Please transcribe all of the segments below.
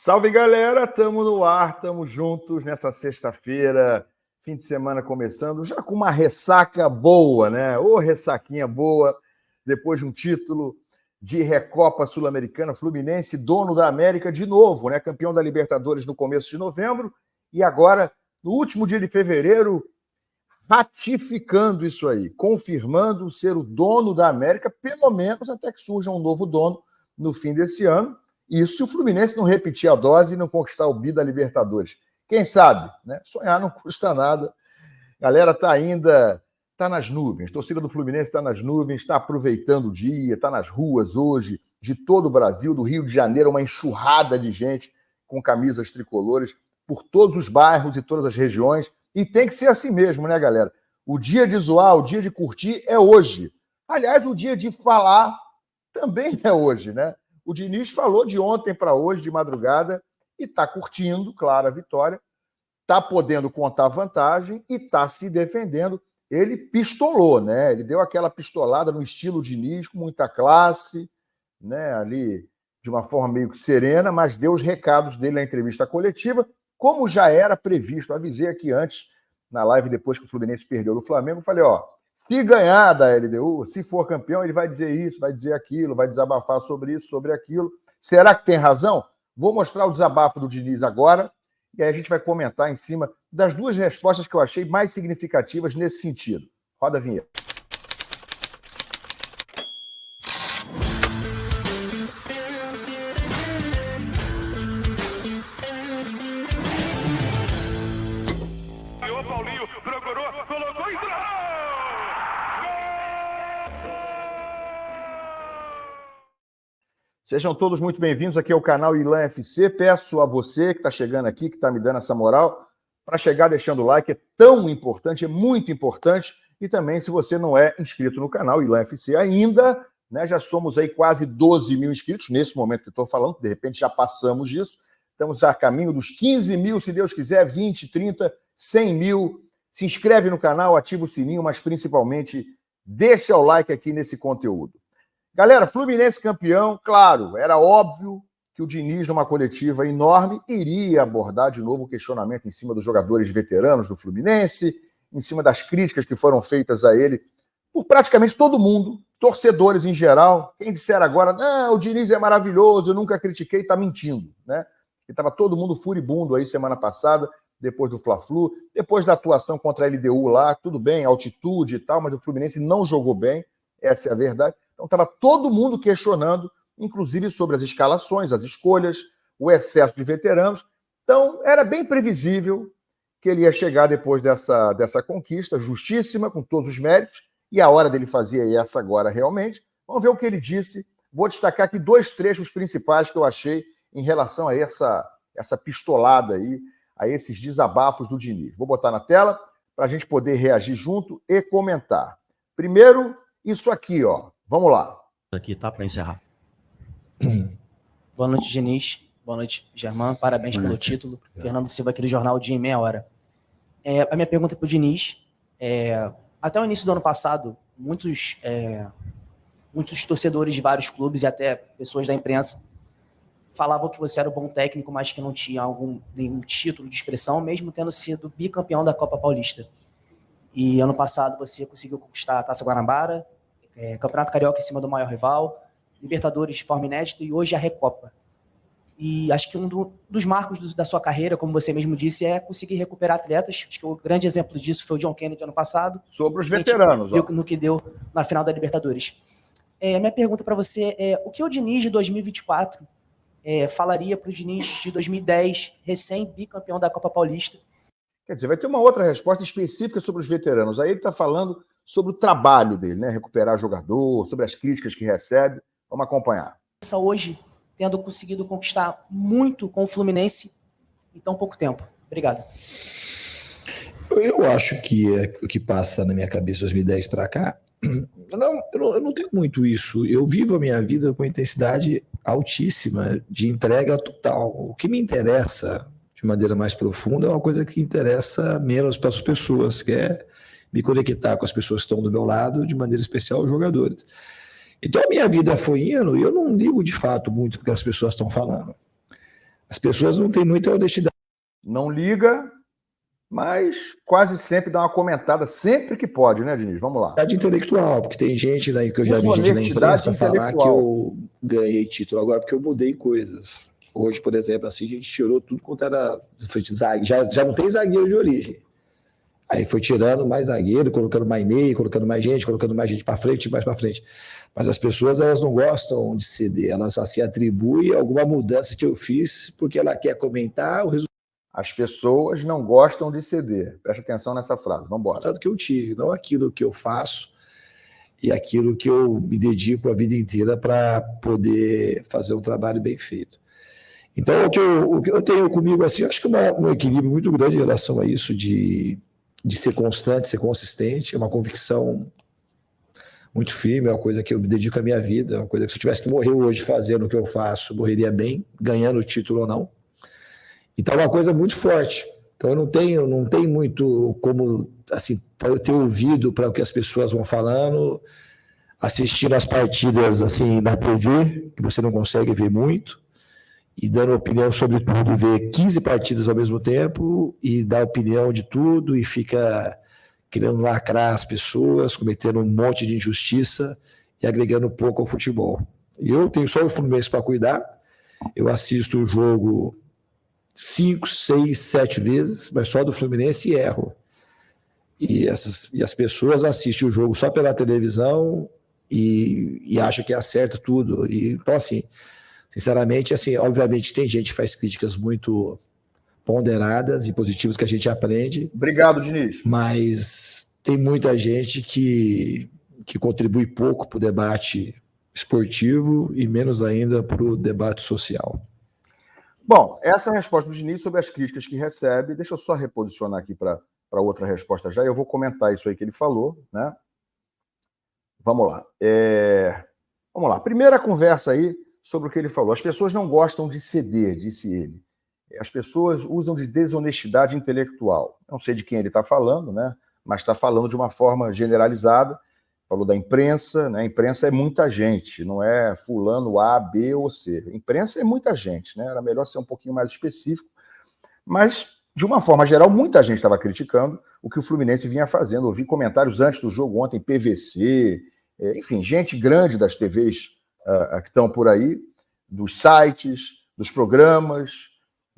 Salve, galera! Tamo no ar, tamo juntos nessa sexta-feira, fim de semana começando, já com uma ressaca boa, né? Ô, ressaquinha boa, depois de um título de Recopa Sul-Americana, Fluminense, dono da América de novo, né? Campeão da Libertadores no começo de novembro e agora, no último dia de fevereiro, ratificando isso aí, confirmando ser o dono da América, pelo menos até que surja um novo dono no fim desse ano. Isso se o Fluminense não repetir a dose e não conquistar o bi da Libertadores. Quem sabe, né? Sonhar não custa nada. A galera tá nas nuvens. A torcida do Fluminense está nas nuvens, está aproveitando o dia, está nas ruas hoje, de todo o Brasil, do Rio de Janeiro, uma enxurrada de gente com camisas tricolores por todos os bairros e todas as regiões. E tem que ser assim mesmo, né, galera? O dia de zoar, o dia de curtir é hoje. Aliás, o dia de falar também é hoje, né? O Diniz falou de ontem para hoje, de madrugada, e está curtindo, claro, a vitória, está podendo contar vantagem e está se defendendo. Ele pistolou, né? Ele deu aquela pistolada no estilo Diniz, com muita classe, né? Ali de uma forma meio que serena, mas deu os recados dele na entrevista coletiva, como já era previsto. Avisei aqui antes, na live depois que o Fluminense perdeu do Flamengo, falei, se ganhar da LDU, se for campeão, ele vai dizer isso, vai dizer aquilo, vai desabafar sobre isso, sobre aquilo. Será que tem razão? Vou mostrar o desabafo do Diniz agora, e aí a gente vai comentar em cima das duas respostas que eu achei mais significativas nesse sentido. Roda a vinheta. Sejam todos muito bem-vindos aqui ao canal Ilan FC. Peço a você que está chegando aqui, que está me dando essa moral, para chegar deixando o like. É tão importante, é muito importante. E também, se você não é inscrito no canal Ilan FC ainda, né, já somos aí quase 12 mil inscritos, nesse momento que estou falando, de repente já passamos disso. Estamos a caminho dos 15 mil, se Deus quiser, 20, 30, 100 mil. Se inscreve no canal, ativa o sininho, mas principalmente deixa o like aqui nesse conteúdo. Galera, Fluminense campeão, claro, era óbvio que o Diniz, numa coletiva enorme, iria abordar de novo o questionamento em cima dos jogadores veteranos do Fluminense, em cima das críticas que foram feitas a ele por praticamente todo mundo, torcedores em geral. Quem disser agora, não, o Diniz é maravilhoso, eu nunca critiquei, está mentindo, né? E estava todo mundo furibundo aí semana passada, depois do Fla-Flu, depois da atuação contra a LDU lá, tudo bem, altitude e tal, mas o Fluminense não jogou bem, essa é a verdade. Então, estava todo mundo questionando, inclusive sobre as escalações, as escolhas, o excesso de veteranos. Então, era bem previsível que ele ia chegar depois dessa conquista, justíssima, com todos os méritos, e a hora dele fazer essa agora realmente. Vamos ver o que ele disse. Vou destacar aqui dois trechos principais que eu achei em relação a essa pistolada aí, a esses desabafos do Diniz. Vou botar na tela para a gente poder reagir junto e comentar. Primeiro, isso aqui, Vamos lá. Aqui, tá? Para encerrar. Boa noite, Diniz. Boa noite, Germán. Parabéns pelo título. Fernando Silva aqui do Jornal Dia em Meia Hora. A minha pergunta é para o Diniz. Até o início do ano passado, muitos torcedores de vários clubes e até pessoas da imprensa falavam que você era um bom técnico, mas que não tinha nenhum título de expressão, mesmo tendo sido bicampeão da Copa Paulista. E ano passado você conseguiu conquistar a Taça Guanabara, Campeonato Carioca em cima do maior rival, Libertadores de forma inédita e hoje a Recopa. E acho que um dos marcos da sua carreira, como você mesmo disse, é conseguir recuperar atletas. Acho que o grande exemplo disso foi o John Kennedy ano passado. Sobre os veteranos. Viu no que deu na final da Libertadores. Minha pergunta para você é, o que o Diniz de 2024 falaria para o Diniz de 2010, recém-bicampeão da Copa Paulista? Quer dizer, vai ter uma outra resposta específica sobre os veteranos. Aí ele está falando sobre o trabalho dele, né? Recuperar jogador, sobre as críticas que recebe. Vamos acompanhar. Hoje, tendo conseguido conquistar muito com o Fluminense em tão pouco tempo. Obrigado. Eu acho que o que passa na minha cabeça de 2010 para cá, eu não tenho muito isso. Eu vivo a minha vida com intensidade altíssima, de entrega total. O que me interessa de maneira mais profunda é uma coisa que interessa menos para as pessoas, que é me conectar com as pessoas que estão do meu lado, de maneira especial os jogadores. Então a minha vida foi indo e eu não ligo de fato muito porque as pessoas estão falando. As pessoas não têm muita honestidade. Não liga, mas quase sempre dá uma comentada, sempre que pode, né, Diniz? Vamos lá. Intelectual, porque tem gente daí que eu já vi gente na imprensa falar que eu ganhei título agora porque eu mudei coisas. Hoje, por exemplo, assim, a gente tirou tudo quanto era. Já não tem zagueiro de origem. Aí foi tirando mais zagueiro, colocando mais meio, colocando mais gente para frente, mais para frente. Mas as pessoas, elas não gostam de ceder, elas só se atribuem a alguma mudança que eu fiz porque ela quer comentar o resultado. As pessoas não gostam de ceder. Preste atenção nessa frase. Vamos embora. O resultado que eu tive, não aquilo que eu faço e aquilo que eu me dedico a vida inteira para poder fazer um trabalho bem feito. Então, o que eu tenho comigo, assim, acho que um equilíbrio muito grande em relação a isso, de ser constante, ser consistente, é uma convicção muito firme, é uma coisa que eu me dedico à minha vida, é uma coisa que se eu tivesse que morrer hoje fazendo o que eu faço, morreria bem, ganhando o título ou não. Então é uma coisa muito forte. Então eu não tenho muito como, assim, eu ter ouvido para o que as pessoas vão falando, assistindo as partidas assim na TV, que você não consegue ver muito, e dando opinião sobre tudo, ver 15 partidas ao mesmo tempo e dar opinião de tudo e fica querendo lacrar as pessoas, cometendo um monte de injustiça e agregando pouco ao futebol. Eu tenho só o Fluminense para cuidar, eu assisto o jogo 5, 6, 7 vezes, mas só do Fluminense e erro. E as pessoas assistem o jogo só pela televisão e acham que acerta tudo. Então, assim, sinceramente, assim, obviamente tem gente que faz críticas muito ponderadas e positivas que a gente aprende. Obrigado, Diniz. Mas tem muita gente que contribui pouco para o debate esportivo e menos ainda para o debate social. Bom, essa é a resposta do Diniz sobre as críticas que recebe. Deixa eu só reposicionar aqui para outra resposta já. Eu vou comentar isso aí que ele falou, né? Vamos lá. Vamos lá. Primeira conversa aí sobre o que ele falou. As pessoas não gostam de ceder, disse ele. As pessoas usam de desonestidade intelectual. Não sei de quem ele está falando, né? Mas está falando de uma forma generalizada. Falou da imprensa, né? A imprensa é muita gente, não é fulano A, B ou C. A imprensa é muita gente, né? Era melhor ser um pouquinho mais específico. Mas, de uma forma geral, muita gente estava criticando o que o Fluminense vinha fazendo. Ouvi comentários antes do jogo ontem, PVC, enfim, gente grande das TVs que estão por aí, dos sites, dos programas,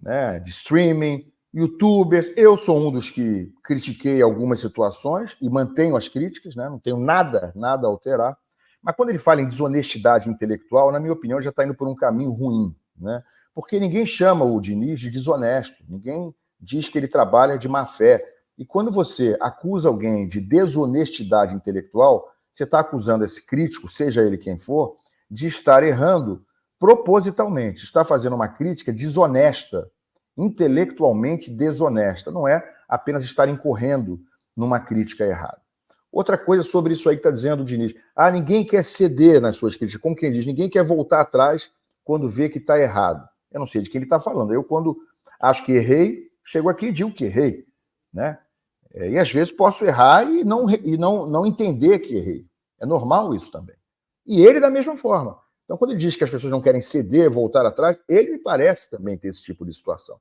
né, de streaming, youtubers. Eu sou um dos que critiquei algumas situações e mantenho as críticas, né? Não tenho nada a alterar. Mas quando ele fala em desonestidade intelectual, na minha opinião, já está indo por um caminho ruim, né? Porque ninguém chama o Diniz de desonesto, ninguém diz que ele trabalha de má fé. E quando você acusa alguém de desonestidade intelectual, você está acusando esse crítico, seja ele quem for, de estar errando propositalmente, está fazendo uma crítica desonesta, intelectualmente desonesta, não é apenas estar incorrendo numa crítica errada. Outra coisa sobre isso aí que está dizendo o Diniz, ninguém quer ceder nas suas críticas, como quem diz, ninguém quer voltar atrás quando vê que está errado. Eu não sei de quem ele está falando, eu quando acho que errei, chego aqui e digo que errei, né? E às vezes posso errar e não entender que errei, é normal isso também. E ele da mesma forma. Então, quando ele diz que as pessoas não querem ceder, voltar atrás, ele me parece também ter esse tipo de situação.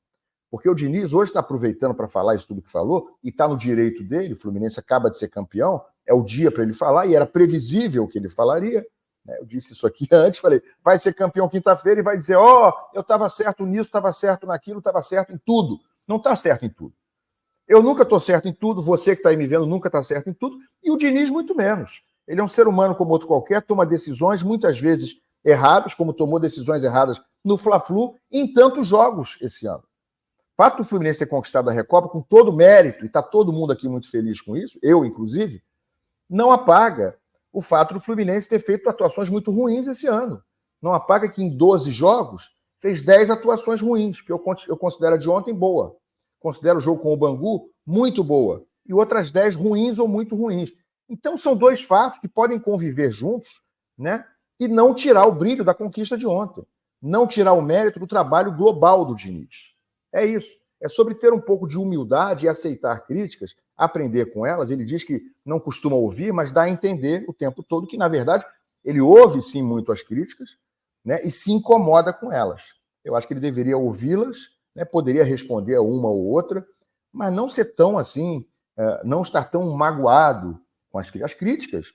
Porque o Diniz hoje está aproveitando para falar isso tudo que falou, e está no direito dele, o Fluminense acaba de ser campeão, é o dia para ele falar, e era previsível que ele falaria. Eu disse isso aqui antes, falei, vai ser campeão quinta-feira e vai dizer, eu estava certo nisso, estava certo naquilo, estava certo em tudo. Não está certo em tudo. Eu nunca estou certo em tudo, você que está aí me vendo nunca está certo em tudo, e o Diniz muito menos. Ele é um ser humano como outro qualquer, toma decisões muitas vezes erradas, como tomou decisões erradas no Fla-Flu e em tantos jogos esse ano. O fato do Fluminense ter conquistado a Recopa com todo mérito, e está todo mundo aqui muito feliz com isso, eu inclusive, não apaga o fato do Fluminense ter feito atuações muito ruins esse ano. Não apaga que em 12 jogos fez 10 atuações ruins, que eu considero a de ontem boa. Considero o jogo com o Bangu muito boa. E outras 10 ruins ou muito ruins. Então são dois fatos que podem conviver juntos, né? E não tirar o brilho da conquista de ontem. Não tirar o mérito do trabalho global do Diniz. É isso. É sobre ter um pouco de humildade e aceitar críticas, aprender com elas. Ele diz que não costuma ouvir, mas dá a entender o tempo todo que, na verdade, ele ouve sim muito as críticas, né, e se incomoda com elas. Eu acho que ele deveria ouvi-las, né? Poderia responder a uma ou outra, mas não ser tão assim, não estar tão magoado com as críticas.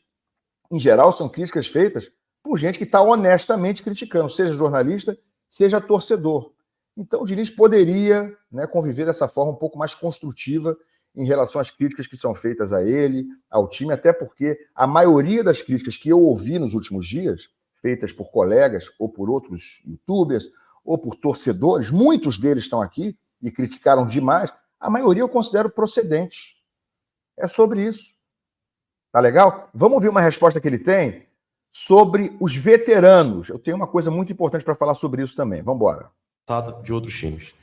Em geral, são críticas feitas por gente que está honestamente criticando, seja jornalista, seja torcedor. Então, o Diniz poderia, né, conviver dessa forma um pouco mais construtiva em relação às críticas que são feitas a ele, ao time, até porque a maioria das críticas que eu ouvi nos últimos dias, feitas por colegas ou por outros youtubers, ou por torcedores, muitos deles estão aqui e criticaram demais, a maioria eu considero procedentes. É sobre isso. Tá legal? Vamos ouvir uma resposta que ele tem sobre os veteranos. Eu tenho uma coisa muito importante para falar sobre isso também. Vamos embora. De outros times.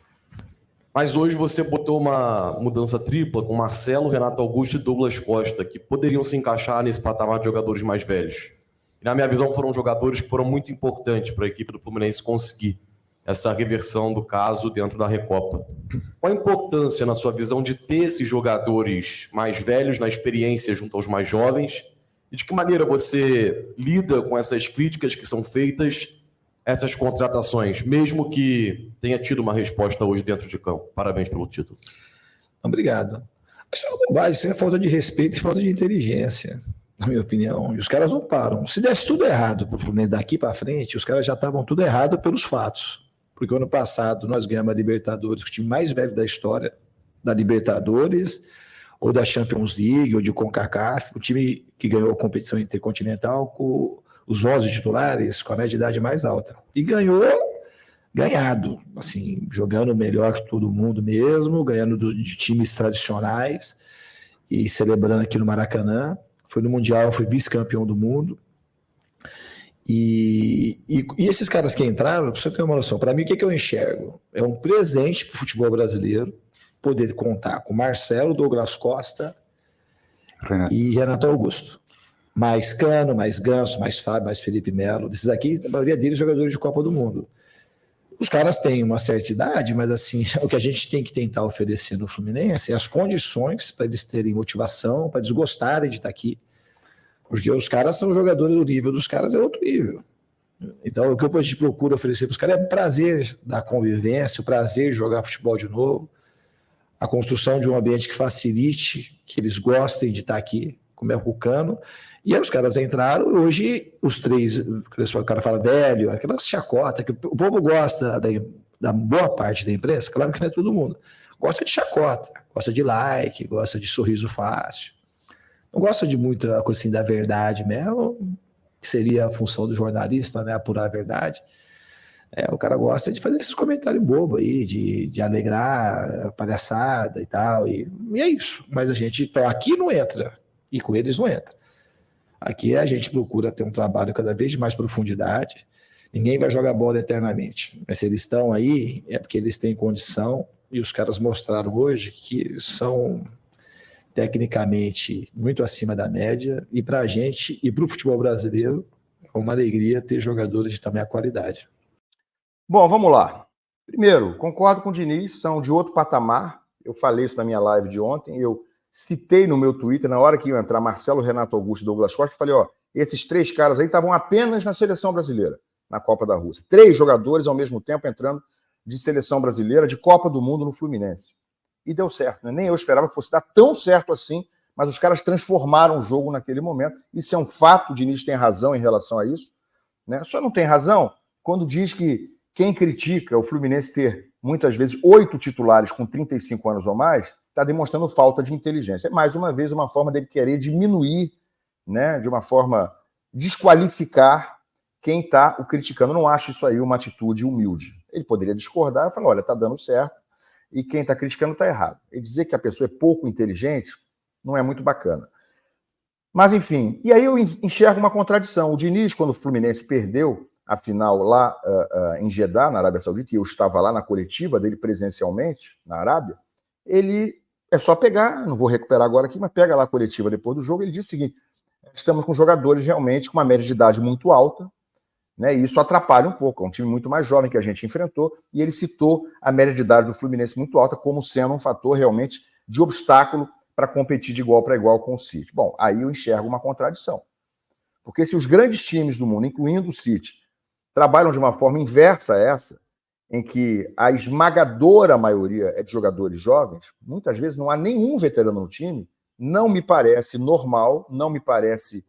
Mas hoje você botou uma mudança tripla com Marcelo, Renato Augusto e Douglas Costa, que poderiam se encaixar nesse patamar de jogadores mais velhos. E, na minha visão, foram jogadores que foram muito importantes para a equipe do Fluminense conseguir essa reversão do caso dentro da Recopa. Qual a importância, na sua visão, de ter esses jogadores mais velhos na experiência junto aos mais jovens? E de que maneira você lida com essas críticas que são feitas, essas contratações, mesmo que tenha tido uma resposta hoje dentro de campo? Parabéns pelo título. Obrigado. Isso é uma bobagem, isso é falta de respeito e falta de inteligência, na minha opinião. E os caras não param. Se desse tudo errado para o Fluminense daqui para frente, os caras já estavam tudo errado pelos fatos. Porque ano passado nós ganhamos a Libertadores, o time mais velho da história da Libertadores, ou da Champions League, ou de CONCACAF, o time que ganhou a competição intercontinental com os 11 titulares, com a média de idade mais alta. E ganhado, assim, jogando melhor que todo mundo mesmo, ganhando de times tradicionais e celebrando aqui no Maracanã. Foi no Mundial, foi vice-campeão do mundo. E esses caras que entraram, para você ter uma noção, para mim o que eu enxergo? É um presente para o futebol brasileiro poder contar com Marcelo, Douglas Costa e Renato Augusto. Mais Cano, mais Ganso, mais Fábio, mais Felipe Melo. Desses aqui, a maioria deles jogadores de Copa do Mundo. Os caras têm uma certa idade, mas assim, o que a gente tem que tentar oferecer no Fluminense é as condições para eles terem motivação, para eles gostarem de estar aqui. Porque os caras são jogadores, o nível dos caras é outro nível. Então, o que a gente procura oferecer para os caras é o prazer da convivência, o prazer de jogar futebol de novo, a construção de um ambiente que facilite, que eles gostem de estar aqui, como é o Cano. E aí os caras entraram, hoje os três, o cara fala velho, aquelas chacota, que o povo gosta da boa parte da imprensa, claro que não é todo mundo, gosta de chacota, gosta de like, gosta de sorriso fácil. Não gosta de muita coisa assim da verdade mesmo, que seria a função do jornalista, né, apurar a verdade. O cara gosta de fazer esses comentários bobos aí, de alegrar a palhaçada e tal, e é isso. Mas a gente, aqui não entra, e com eles não entra. Aqui a gente procura ter um trabalho cada vez de mais profundidade. Ninguém vai jogar bola eternamente, mas se eles estão aí, é porque eles têm condição, e os caras mostraram hoje que são tecnicamente muito acima da média, e para a gente e para o futebol brasileiro é uma alegria ter jogadores de tamanha qualidade. Bom, vamos lá. Primeiro, concordo com o Diniz, são de outro patamar. Eu falei isso na minha live de ontem, eu citei no meu Twitter, na hora que iam entrar Marcelo, Renato Augusto e Douglas Costa, falei, esses três caras aí estavam apenas na seleção brasileira, na Copa da Rússia. 3 jogadores ao mesmo tempo entrando de seleção brasileira, de Copa do Mundo no Fluminense. E deu certo, né? Nem eu esperava que fosse dar tão certo assim, mas os caras transformaram o jogo naquele momento. Isso é um fato, o Diniz tem razão em relação a isso, né? Só não tem razão quando diz que quem critica o Fluminense ter, muitas vezes, 8 titulares com 35 anos ou mais, está demonstrando falta de inteligência. É, mais uma vez, uma forma dele querer diminuir, né, de uma forma desqualificar quem está o criticando. Eu não acho isso aí uma atitude humilde. Ele poderia discordar e falar, olha, está dando certo, e quem está criticando está errado. E dizer que a pessoa é pouco inteligente não é muito bacana. Mas, enfim, e aí eu enxergo uma contradição. O Diniz, quando o Fluminense perdeu a final lá em Jeddah, na Arábia Saudita, e eu estava lá na coletiva dele presencialmente, na Arábia, ele, é só pegar, não vou recuperar agora aqui, mas pega lá a coletiva depois do jogo, ele disse o seguinte, estamos com jogadores realmente com uma média de idade muito alta, né, e isso atrapalha um pouco, é um time muito mais jovem que a gente enfrentou, e ele citou a média de idade do Fluminense muito alta como sendo um fator realmente de obstáculo para competir de igual para igual com o City. Bom, aí eu enxergo uma contradição. Porque se os grandes times do mundo, incluindo o City, trabalham de uma forma inversa a essa, em que a esmagadora maioria é de jogadores jovens, muitas vezes não há nenhum veterano no time, não me parece normal, não me parece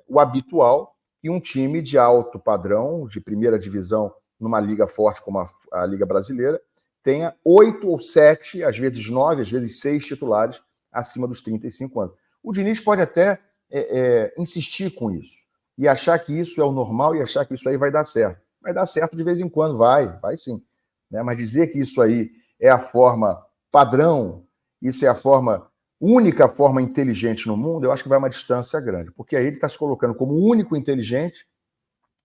o habitual que um time de alto padrão, de primeira divisão, numa liga forte como a Liga Brasileira, tenha 8 ou 7, às vezes 9, às vezes 6 titulares acima dos 35 anos. O Diniz pode até insistir com isso e achar que isso é o normal e achar que isso aí vai dar certo. Vai dar certo de vez em quando, vai sim. Né? Mas dizer que isso aí é a forma padrão, isso é a única forma inteligente no mundo, eu acho que vai uma distância grande, porque aí ele está se colocando como o único inteligente,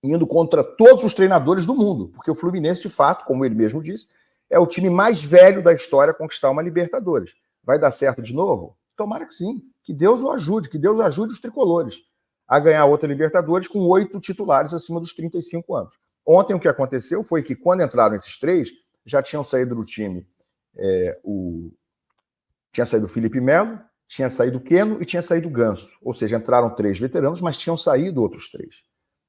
indo contra todos os treinadores do mundo, porque o Fluminense, de fato, como ele mesmo disse, é o time mais velho da história a conquistar uma Libertadores. Vai dar certo de novo? Tomara que sim. Que Deus o ajude, que Deus ajude os tricolores a ganhar outra Libertadores com 8 titulares acima dos 35 anos. Ontem o que aconteceu foi que quando entraram esses 3, já tinham saído do time tinha saído o Felipe Melo, tinha saído o Keno e tinha saído o Ganso. Ou seja, entraram 3 veteranos, mas tinham saído outros 3.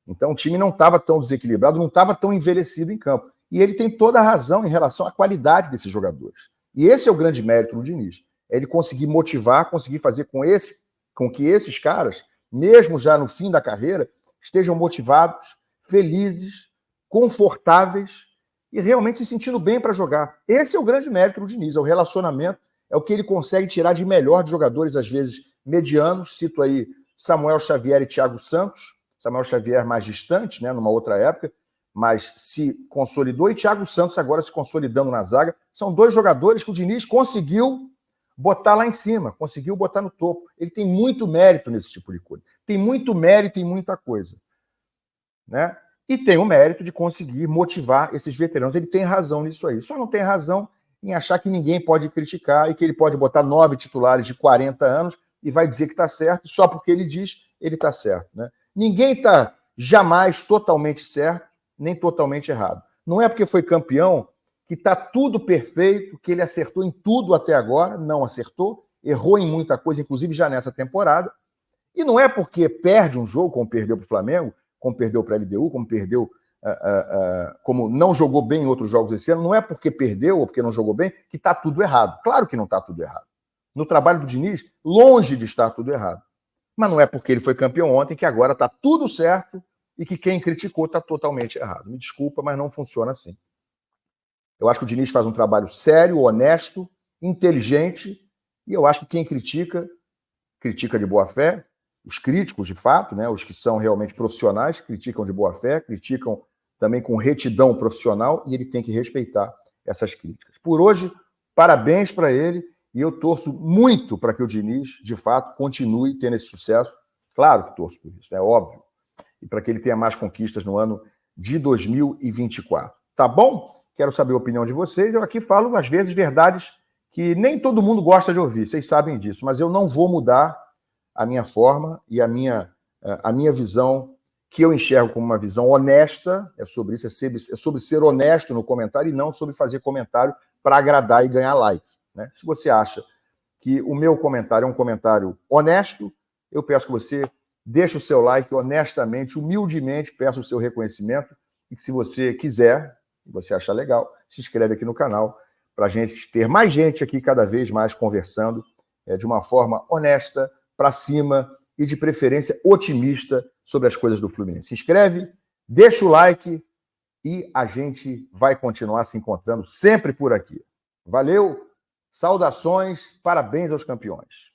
Então o time não estava tão desequilibrado, não estava tão envelhecido em campo. E ele tem toda a razão em relação à qualidade desses jogadores. E esse é o grande mérito do Diniz. É ele conseguir motivar, conseguir fazer com que esses caras, mesmo já no fim da carreira, estejam motivados, felizes, confortáveis e realmente se sentindo bem para jogar. Esse é o grande mérito do Diniz, é o relacionamento, é o que ele consegue tirar de melhor de jogadores, às vezes, medianos. Cito aí Samuel Xavier e Thiago Santos. Samuel Xavier mais distante, né, numa outra época, mas se consolidou, e Thiago Santos agora se consolidando na zaga. São 2 jogadores que o Diniz conseguiu botar lá em cima, conseguiu botar no topo. Ele tem muito mérito nesse tipo de coisa. Tem muito mérito em muita coisa. Né? E tem o mérito de conseguir motivar esses veteranos. Ele tem razão nisso aí. Só não tem razão em achar que ninguém pode criticar e que ele pode botar 9 titulares de 40 anos e vai dizer que está certo, e só porque ele diz, ele está certo. Né? Ninguém está jamais totalmente certo, nem totalmente errado. Não é porque foi campeão que está tudo perfeito, que ele acertou em tudo até agora, não acertou, errou em muita coisa, inclusive já nessa temporada, e não é porque perde um jogo, como perdeu para o Flamengo, como perdeu para a LDU, como perdeu, como não jogou bem em outros jogos esse ano, não é porque perdeu ou porque não jogou bem que está tudo errado. Claro que não está tudo errado. No trabalho do Diniz, longe de estar tudo errado. Mas não é porque ele foi campeão ontem que agora está tudo certo e que quem criticou está totalmente errado. Me desculpa, mas não funciona assim. Eu acho que o Diniz faz um trabalho sério, honesto, inteligente, e eu acho que quem critica de boa fé. Os críticos, de fato, né, os que são realmente profissionais, criticam de boa fé, criticam também com retidão profissional, e ele tem que respeitar essas críticas. Por hoje, parabéns para ele, e eu torço muito para que o Diniz, de fato, continue tendo esse sucesso. Claro que torço por isso, é óbvio. E para que ele tenha mais conquistas no ano de 2024. Tá bom? Quero saber a opinião de vocês. Eu aqui falo, às vezes, verdades que nem todo mundo gosta de ouvir, vocês sabem disso, mas eu não vou mudar a minha forma e a minha visão, que eu enxergo como uma visão honesta. É sobre isso, é sobre ser honesto no comentário e não sobre fazer comentário para agradar e ganhar like. Né? Se você acha que o meu comentário é um comentário honesto, eu peço que você deixe o seu like honestamente, humildemente, peço o seu reconhecimento, e que se você quiser, se você achar legal, se inscreve aqui no canal para a gente ter mais gente aqui cada vez mais conversando de uma forma honesta, para cima e de preferência otimista sobre as coisas do Fluminense. Se inscreve, deixa o like e a gente vai continuar se encontrando sempre por aqui. Valeu, saudações, parabéns aos campeões.